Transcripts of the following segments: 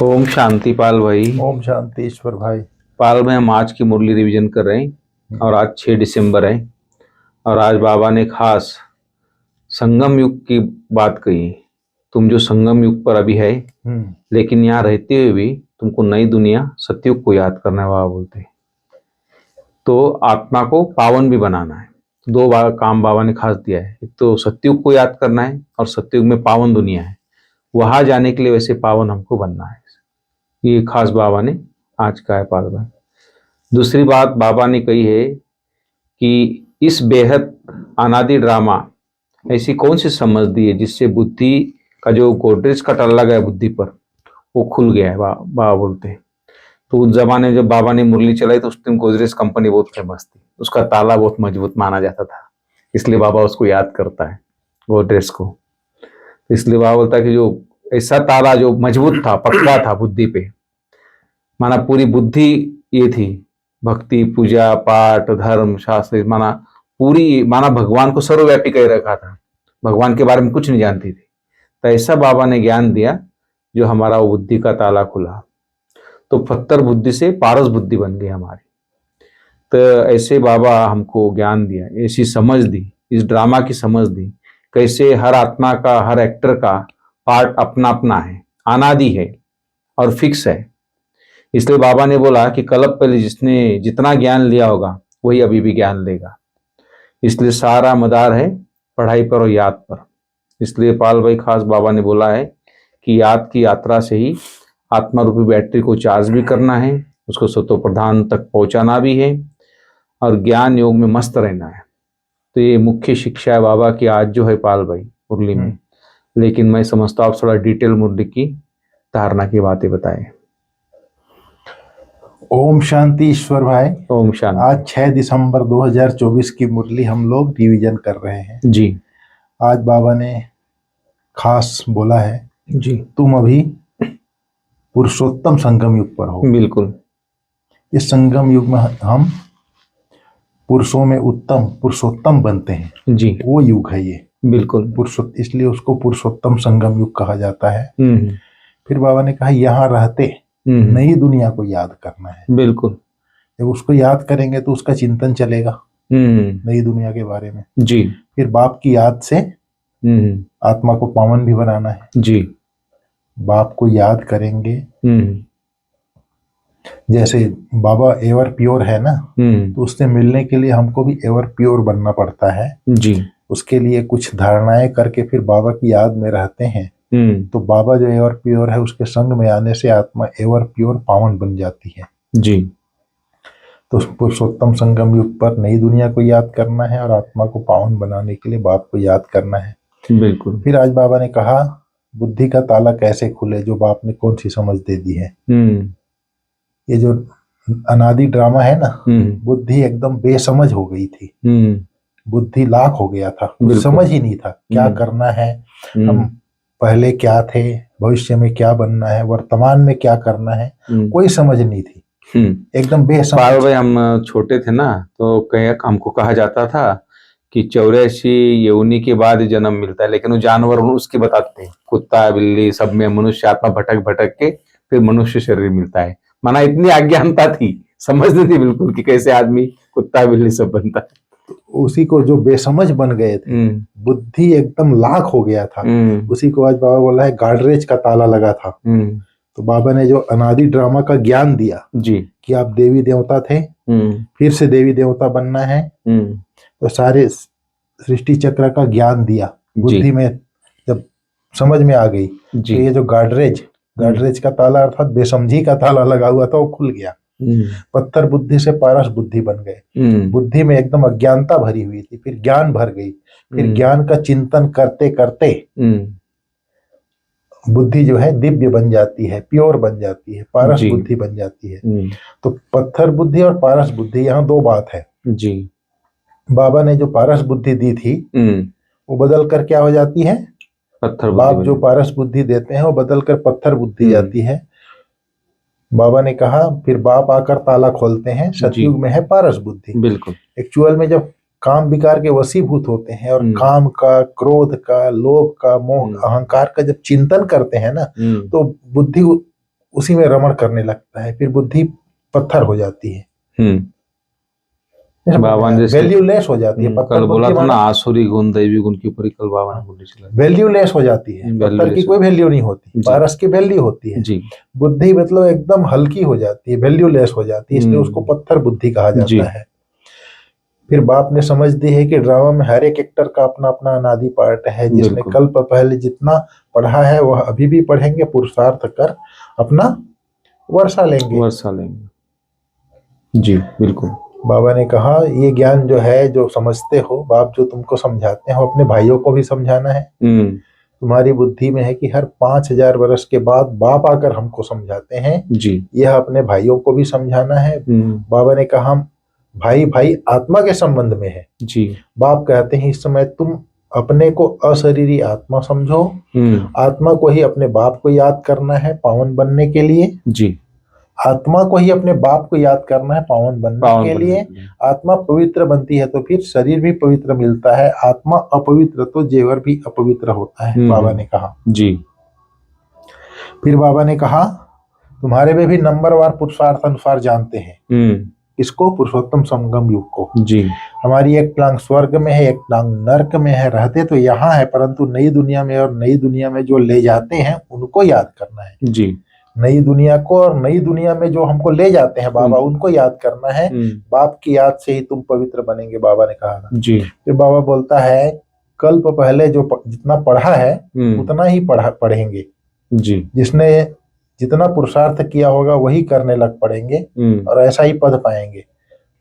ओम शांति पाल भाई। ओम शांति ईश्वर भाई। पाल भाई, हम आज की मुरली रिवीजन कर रहे हैं और आज 6 दिसंबर है। और आज बाबा ने खास संगम युग की बात कही। तुम जो संगम युग पर अभी है, लेकिन यहाँ रहते हुए भी तुमको नई दुनिया सतयुग को याद करना है, बाबा बोलते हैं। तो आत्मा को पावन भी बनाना है। दो काम बाबा ने खास दिया है, एक तो सतयुग को याद करना है और सतयुग में पावन दुनिया है, वहां जाने के लिए वैसे पावन हमको बनना है। ये खास बाबा ने आज का है पाल भाई। दूसरी बात बाबा ने कही है कि इस बेहद अनादि ड्रामा ऐसी कौन सी समझ दी है जिससे बुद्धि का जो गोदरेज का टल्ला गया बुद्धि पर, वो खुल गया है। बाबा बोलते हैं। तो उस जमाने जब बाबा ने मुरली चलाई तो उस टाइम गोदरेज कंपनी बहुत फेमस थी, उसका ताला बहुत मजबूत माना जाता था, इसलिए बाबा उसको याद करता है, गोदरेज को। इसलिए बाबा बोलता है कि जो ऐसा ताला जो मजबूत था, पक्का था बुद्धि पे, माना पूरी बुद्धि ये थी, भक्ति पूजा पाठ धर्म शास्त्र, माना पूरी, माना भगवान को सर्वव्यापी कह रखा था, भगवान के बारे में कुछ नहीं जानती थी। तो ऐसा बाबा ने ज्ञान दिया जो हमारा वो बुद्धि का ताला खुला, तो पत्थर बुद्धि से पारस बुद्धि बन गई हमारी। तो ऐसे बाबा हमको ज्ञान दिया, ऐसी समझ दी, इस ड्रामा की समझ दी, कैसे हर आत्मा का, हर एक्टर का पार्ट अपना अपना है, अनादि है और फिक्स है। इसलिए बाबा ने बोला कि कल्प पहले जिसने जितना ज्ञान लिया होगा वही अभी भी ज्ञान लेगा। इसलिए सारा मदार है पढ़ाई पर और याद पर। इसलिए पाल भाई खास बाबा ने बोला है कि याद की यात्रा से ही आत्मा रूपी बैटरी को चार्ज भी करना है, उसको सतो प्रधान तक पहुंचाना भी है और ज्ञान योग में मस्त रहना है। तो ये मुख्य शिक्षा है बाबा की आज जो है पाल भाई मुरली में। लेकिन मैं समझता हूँ आप थोड़ा डिटेल मुरली की धारणा की बातें बताएं। ओम शांति ईश्वर भाई। ओम शांति। आज 6 दिसंबर 2024 की मुरली हम लोग रिवीजन कर रहे हैं जी। आज बाबा ने खास बोला है जी, तुम अभी पुरुषोत्तम संगम युग पर हो। बिल्कुल। इस संगम युग में हम पुरुषों में उत्तम पुरुषोत्तम बनते हैं। जी, वो युग है ये, बिल्कुल। पुरुषोत्तम, इसलिए उसको पुरुषोत्तम संगम युग कहा जाता है। हम्म, फिर बाबा ने कहा यहाँ रहते नई दुनिया को याद करना है। बिल्कुल। जब उसको याद करेंगे तो उसका चिंतन चलेगा नई दुनिया के बारे में। जी। फिर बाप की याद से आत्मा को पावन भी बनाना है। जी। बाप को याद करेंगे, जैसे बाबा एवर प्योर है ना, तो उससे मिलने के लिए हमको भी एवर प्योर बनना पड़ता है। जी। उसके लिए कुछ धारणाएं करके फिर बाबा की याद में रहते हैं। तो बाबा जो एवर प्योर है उसके संग में आने से आत्मा एवर प्योर पावन बन जाती है। जी। तो पुरुषोत्तम संगम युग पर नई दुनिया को याद करना है और आत्मा को पावन बनाने के लिए बाप को याद करना है। बिल्कुल। फिर आज बाबा ने कहा बुद्धि का ताला कैसे खुले, जो बाप ने कौन सी समझ दे दी है। ये जो अनादि ड्रामा है ना, बुद्धि एकदम बेसमझ हो गई थी। बुद्धि लाख हो गया था, कुछ समझ ही नहीं था क्या करना है, हम पहले क्या थे, भविष्य में क्या बनना है, वर्तमान में क्या करना है, कोई समझ नहीं थी, एकदम बेसमझ। भाई हम छोटे थे ना, तो कहीं हमको कहा जाता था कि 84 योनि के बाद जन्म मिलता है, लेकिन वो जानवर उसकी बताते हैं, कुत्ता बिल्ली सब में मनुष्य आत्मा भटक भटक के फिर मनुष्य शरीर मिलता है। माना इतनी अज्ञानता थी, समझ नहीं थी बिल्कुल कि कैसे आदमी कुत्ता बिल्ली सब बनता है। उसी को जो बेसमझ बन गए थे, बुद्धि एकदम लाख हो गया था, उसी को आज बाबा बोला है गाडरेज का ताला लगा था। तो बाबा ने जो अनादि ड्रामा का ज्ञान दिया जी, कि आप देवी देवता थे, फिर से देवी देवता बनना है, तो सारे सृष्टि चक्र का ज्ञान दिया बुद्धि में। जब समझ में आ गई तो ये जो गाडरेज का ताला अर्थात बेसमझी का ताला लगा हुआ था वो खुल गया। पत्थर बुद्धि से पारस बुद्धि बन गए। बुद्धि में एकदम अज्ञानता भरी हुई थी, फिर ज्ञान भर गई, फिर ज्ञान का चिंतन करते करते बुद्धि जो है दिव्य बन जाती है, प्योर बन जाती है, पारस बुद्धि बन जाती है। तो पत्थर बुद्धि और पारस बुद्धि, यहाँ दो बात है जी। बाबा ने जो पारस बुद्धि दी थी वो बदल कर क्या हो जाती है, पत्थर। बाप जो पारस बुद्धि देते हैं वो बदल कर पत्थर बुद्धि जाती है। बाबा ने कहा फिर बाप आकर ताला खोलते हैं, सतयुग में है पारस बुद्धि। बिल्कुल। एक्चुअल में जब काम विकार के वशीभूत होते हैं और काम का, क्रोध का, लोभ का, मोह, अहंकार का जब चिंतन करते हैं ना तो बुद्धि उसी में रमण करने लगता है, फिर बुद्धि पत्थर हो जाती है, बाबा ने वैल्यूलेस हो जाती है। कल बोला था ना, आसुरी गुण दैवी गुण के ऊपर ही कल बाबा ने बोली चला, वैल्यूलेस हो जाती है, पत्थर की कोई वैल्यू नहीं होती, पारस की वैल्यू होती है जी। बुद्धि मतलब एकदम हल्की हो जाती है, वैल्यूलेस हो जाती है, इसलिए उसको पत्थर बुद्धि कहा जाता है। फिर बाप ने समझ दी है कि ड्रामा में हर एक एक्टर का अपना अपना अनादि पार्ट है, जिसने कल्प पहले जितना पढ़ा है वह अभी भी पढ़ेंगे, पुरुषार्थ कर अपना वर्षा लेंगे जी। बिल्कुल बाबा ने कहा ये ज्ञान जो है, जो समझते हो, बाप जो तुमको समझाते हो, अपने भाइयों को भी समझाना है। तुम्हारी बुद्धि में है कि हर 5000 वर्ष के बाद बाप आकर हमको समझाते हैं जी, यह अपने भाइयों को भी समझाना है। बाबा ने कहा भाई भाई आत्मा के संबंध में है जी। बाप कहते हैं इस समय तुम अपने को अशरीरी आत्मा समझो, आत्मा को ही अपने बाप को याद करना है पावन बनने के लिए जी। आत्मा को ही अपने बाप को याद करना है पावन बनने के लिए। आत्मा पवित्र बनती है तो फिर शरीर भी पवित्र मिलता है, आत्मा अपवित्र तो जेवर भी अपवित्र होता है, बाबा ने कहा जी। फिर बाबा ने कहा तुम्हारे में भी नंबरवार पुरुषार्थ अनुसार जानते हैं, इसको पुरुषोत्तम संगम युग को जी। हमारी एक टांग स्वर्ग में है, एक टांग नर्क में है, रहते तो यहाँ है परंतु नई दुनिया में, और नई दुनिया में जो ले जाते हैं उनको याद करना है जी। नई दुनिया को और नई दुनिया में जो हमको ले जाते हैं बाबा, उनको याद करना है। बाप की याद से ही तुम पवित्र बनेंगे, बाबा ने कहा जी। फिर बाबा बोलता है कल्प पहले जो जितना पढ़ा है उतना ही पढ़ेंगे जी। जिसने जितना पुरुषार्थ किया होगा वही करने लग पड़ेंगे और ऐसा ही पद पाएंगे।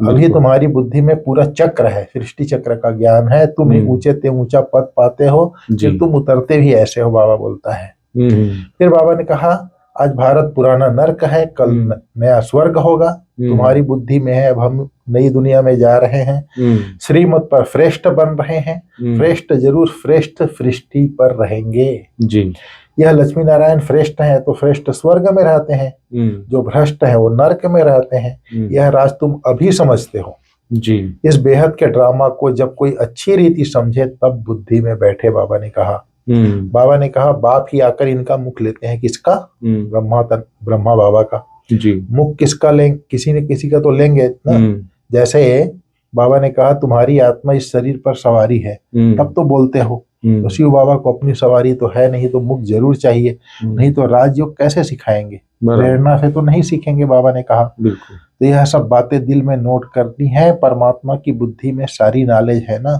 अभी तुम्हारी बुद्धि में पूरा चक्र है, सृष्टि चक्र का ज्ञान है, तुम ही ऊंचे ते ऊंचा पद पाते हो, फिर तुम उतरते भी ऐसे हो, बाबा बोलता है। फिर बाबा ने कहा आज भारत पुराना नर्क है, कल नया स्वर्ग होगा, तुम्हारी बुद्धि में है, अब हम नई दुनिया में जा रहे हैं, श्रीमत पर श्रेष्ठ बन रहे हैं, श्रेष्ठ जरूर श्रेष्ठ सृष्टि पर रहेंगे जी। यह लक्ष्मी नारायण श्रेष्ठ है तो श्रेष्ठ स्वर्ग में रहते हैं, जो भ्रष्ट है वो नर्क में रहते हैं। यह राज तुम अभी समझते हो जी। इस बेहद के ड्रामा को जब कोई अच्छी रीति समझे तब बुद्धि में बैठे, बाबा ने कहा। बाबा ने कहा बाप ही आकर इनका मुख लेते हैं, किसका? ब्रह्मा बाबा का जी। मुख किसका लेंगे? किसी न किसी का तो लेंगे ना। जैसे बाबा ने कहा तुम्हारी आत्मा इस शरीर पर सवारी है, तब तो बोलते हो, तो शिव बाबा को अपनी सवारी तो है नहीं, तो मुख जरूर चाहिए, नहीं तो राजयोग कैसे सिखाएंगे? प्रेरणा से तो नहीं सीखेंगे, बाबा ने कहा। तो यह सब बातें दिल में नोट करनी है। परमात्मा की बुद्धि में सारी नॉलेज है ना,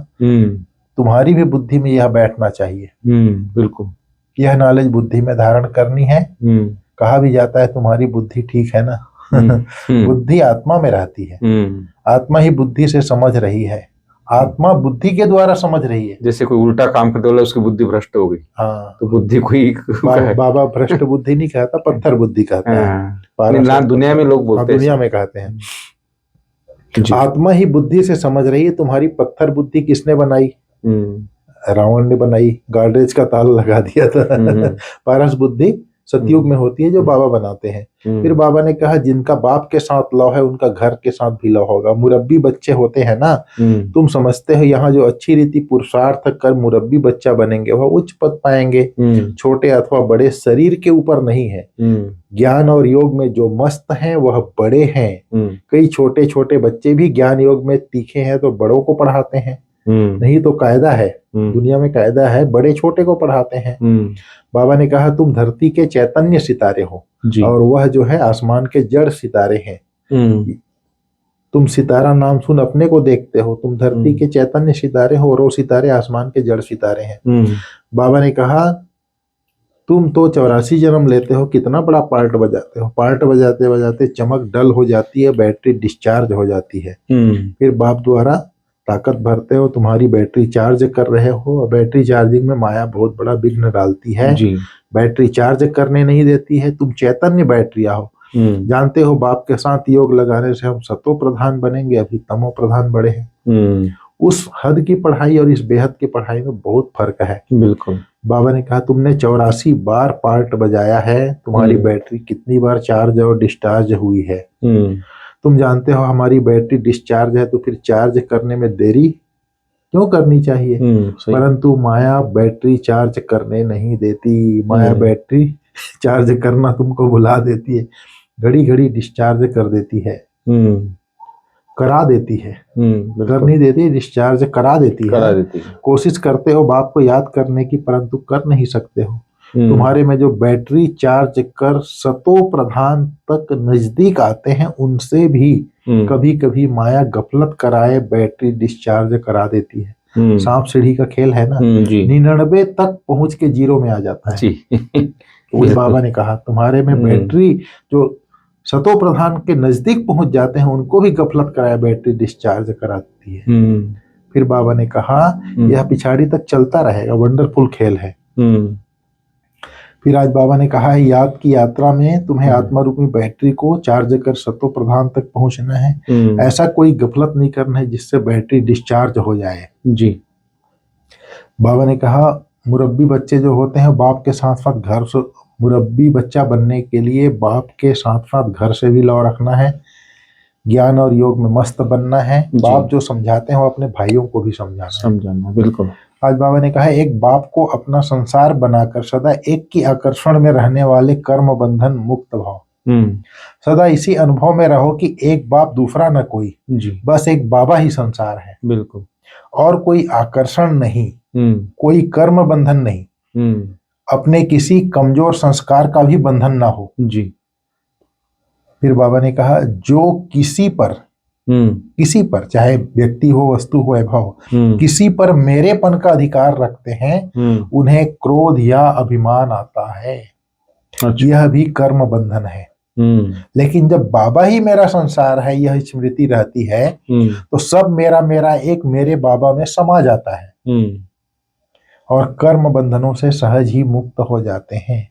तुम्हारी भी बुद्धि में यह बैठना चाहिए। बिल्कुल यह नॉलेज बुद्धि में धारण करनी है। कहा भी जाता है तुम्हारी बुद्धि ठीक है ना। बुद्धि आत्मा में रहती है, आत्मा ही बुद्धि से समझ रही है, आत्मा बुद्धि के द्वारा समझ रही है। जैसे कोई उल्टा काम करते बोला उसकी बुद्धि भ्रष्ट हो गई, हाँ तो बुद्धि कोई बाबा भ्रष्ट बुद्धि नहीं कहता, पत्थर बुद्धि कहता है। दुनिया में लोग बोलते हैं, दुनिया में कहते हैं आत्मा ही बुद्धि से समझ रही है। तुम्हारी पत्थर बुद्धि किसने बनाई? रावण ने बनाई, गार्डेज का ताला लगा दिया था। पारस बुद्धि सतयुग में होती है जो बाबा बनाते हैं। फिर बाबा ने कहा जिनका बाप के साथ लव है उनका घर के साथ भी लव होगा। मुरब्बी बच्चे होते हैं ना, तुम समझते हो यहाँ जो अच्छी रीति पुरुषार्थ कर मुरब्बी बच्चा बनेंगे वह उच्च पद पाएंगे, छोटे अथवा बड़े शरीर के ऊपर नहीं है। ज्ञान और योग में जो मस्त हैं वह बड़े हैं। कई छोटे छोटे बच्चे भी ज्ञान योग में तीखे हैं तो बड़ों को पढ़ाते हैं, नहीं तो कायदा है, दुनिया में कायदा है बड़े छोटे को पढ़ाते हैं। बाबा ने कहा तुम धरती के चैतन्य सितारे हो और वह जो है आसमान के जड़ सितारे हैं। तुम सितारा नाम सुन अपने को देखते हो, तुम धरती के चैतन्य सितारे हो और वो सितारे आसमान के जड़ सितारे हैं। बाबा ने कहा तुम तो 84 जन्म लेते हो, कितना बड़ा पार्ट बजाते हो, पार्ट बजाते बजाते चमक डल हो जाती है, बैटरी डिस्चार्ज हो जाती है। फिर बाप द्वारा ताकत भरते हो, तुम्हारी बैटरी चार्ज कर रहे हो, और बैटरी चार्जिंग में माया बहुत बड़ा विघ्न डालती है जी। बैटरी चार्ज करने नहीं देती है। तुम चैतन्य बैटरी हो, जानते हो बाप के साथ योग लगाने से हम सतो प्रधान बनेंगे, अभी तमो प्रधान बड़े हैं। उस हद की पढ़ाई और इस बेहद की पढ़ाई में बहुत फर्क है। बिल्कुल बाबा ने कहा तुमने 84 बार पार्ट बजाया है, तुम्हारी बैटरी कितनी बार चार्ज और डिस्चार्ज हुई है। तुम जानते हो हमारी बैटरी डिस्चार्ज है तो फिर चार्ज करने में देरी क्यों करनी चाहिए? सही। परंतु माया बैटरी चार्ज करने नहीं देती। माया बैटरी चार्ज करना तुमको भुला देती है, घड़ी घड़ी डिस्चार्ज कर देती है, करा देती है, कर नहीं देती, डिस्चार्ज करा देती है। कोशिश करते हो बाप को याद करने की, परंतु कर नहीं सकते हो। तुम्हारे में जो बैटरी चार्ज कर सतो प्रधान तक नजदीक आते हैं, उनसे भी कभी कभी माया गफलत कराए बैटरी डिस्चार्ज करा देती है। सांप सीढ़ी का खेल है ना, 99 तक पहुंच के 0 में आ जाता है। तो बाबा ने कहा तुम्हारे में बैटरी जो सतो प्रधान के नजदीक पहुंच जाते हैं, उनको भी गफलत कराए बैटरी डिस्चार्ज कराती है। फिर बाबा ने कहा यह पिछाड़ी तक चलता रहेगा, वंडरफुल खेल है। फिर आज बाबा ने कहा है याद की यात्रा में तुम्हें आत्मा रूपी बैटरी को चार्ज कर सतो प्रधान तक पहुंचना है। ऐसा कोई गफलत नहीं करना है जिससे बैटरी डिस्चार्ज हो जाए। जी। बाबा ने कहा मुरब्बी बच्चे जो होते हैं बाप के साथ साथ घर से, मुरब्बी बच्चा बनने के लिए बाप के साथ साथ घर से भी लौ रखना है, ज्ञान और योग में मस्त बनना है। बाप जो समझाते हैं वो अपने भाइयों को भी समझाना। बिल्कुल। आज बाबा ने कहा एक बाप को अपना संसार बनाकर सदा एक की आकर्षण में रहने वाले कर्म बंधन मुक्त भाव, सदा इसी अनुभव में रहो कि एक बाप दूसरा न कोई, बस एक बाबा ही संसार है। बिल्कुल। और कोई आकर्षण नहीं, कोई कर्म बंधन नहीं, अपने किसी कमजोर संस्कार का भी बंधन ना हो। जी। फिर बाबा ने कहा जो किसी पर चाहे व्यक्ति हो, वस्तु हो, वैभव हो, किसी पर मेरेपन का अधिकार रखते हैं, उन्हें क्रोध या अभिमान आता है। अच्छा। यह भी कर्म बंधन है। लेकिन जब बाबा ही मेरा संसार है यह स्मृति रहती है, तो सब मेरा मेरा एक मेरे बाबा में समा जाता है और कर्म बंधनों से सहज ही मुक्त हो जाते हैं।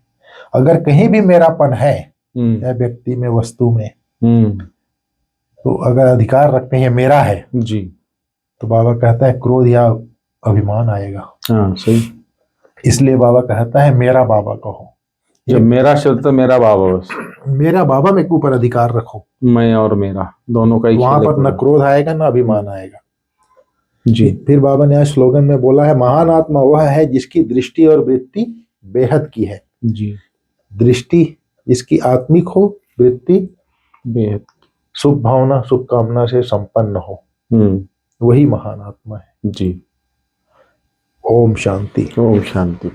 अगर कहीं भी मेरापन है, चाहे व्यक्ति में, वस्तु में, तो अगर अधिकार रखते हैं मेरा है जी, तो बाबा कहता है क्रोध या अभिमान आएगा। हाँ सही। इसलिए बाबा कहता है मेरा बाबा कहो। जब मेरा शब्द तो मेरा बाबा, बस मेरा बाबा में के ऊपर अधिकार रखो, मैं और मेरा दोनों का ही। वहां पर न क्रोध आएगा न अभिमान आएगा। जी। फिर बाबा ने आज स्लोगन में बोला है महान आत्मा वह है जिसकी दृष्टि और वृत्ति बेहद की है। जी। दृष्टि जिसकी आत्मिक हो, वृत्ति बेहद, शुभ भावना शुभ कामना से संपन्न हो, वही महान आत्मा है। जी। ओम शांति। ओम शांति।